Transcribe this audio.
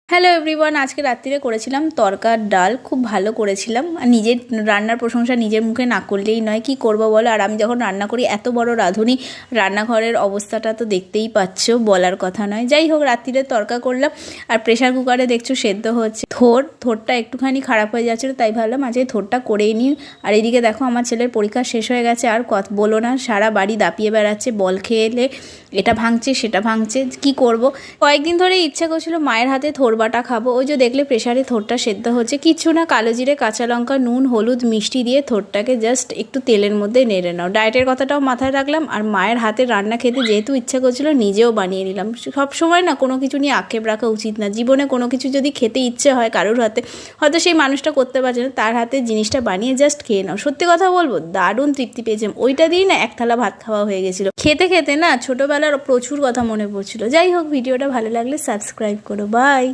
Hello everyone, আজকে রাত্রিরে করেছিলাম তরকার ডাল, খুব ভালো করেছিলাম। আর নিজের রান্নার প্রশংসা নিজের মুখে না করলেই নয়, কি করবো বলো। আর আমি যখন রান্না করি, এত বড় রাঁধুনি, রান্নাঘরের অবস্থাটা তো দেখতেই পাচ্ছ, বলার কথা নয়। যাই হোক, রাত্রিরে তরকা করলাম। আর প্রেশার কুকারে দেখছো সেদ্ধ হচ্ছে থোরটা একটুখানি খারাপ হয়ে যাচ্ছিলো, তাই ভাবলাম আজকে থোরটা করেই নিই। আর এদিকে দেখো, আমার ছেলের পরীক্ষা শেষ হয়ে গেছে, আর বলো না, সারা বাড়ি দাপিয়ে বেড়াচ্ছে, বল খেলে এটা ভাঙছে সেটা ভাঙছে, কি করব। কয়েকদিন ধরে ইচ্ছা করছিল মায়ের হাতে থোর বাটা খাবো। ওই যে দেখলে প্রেশারে থোরটা সেদ্ধ হচ্ছে, কিচ্ছু না, কালো জিরে, কাঁচা লঙ্কা, নুন, হলুদ, মিষ্টি দিয়ে থোরটাকে জাস্ট একটু তেলের মধ্যে নেড়ে নাও। ডায়েটের কথাটাও মাথায় রাখলাম, আর মায়ের হাতের রান্না খেতে যেহেতু ইচ্ছা করছিল, নিজেও বানিয়ে নিলাম। সব সময় না কোনো কিছু নিয়ে আক্ষেপ রাখা উচিত না। জীবনে কোনো কিছু যদি খেতে ইচ্ছে হয় কারোর হাতে, হয়তো সেই মানুষটা করতে পারছে না, তার হাতে জিনিসটা বানিয়ে জাস্ট খেয়ে নাও। সত্যি কথা বলবো, দারুণ তৃপ্তি পেয়েছিলাম। ওইটা দিয়েই না এক থালা ভাত খাওয়া হয়ে গেছিলো। খেতে খেতে না ছোটোবেলার প্রচুর কথা মনে পড়ছিল। যাই হোক, ভিডিওটা ভালো লাগলে সাবস্ক্রাইব করো। বাই।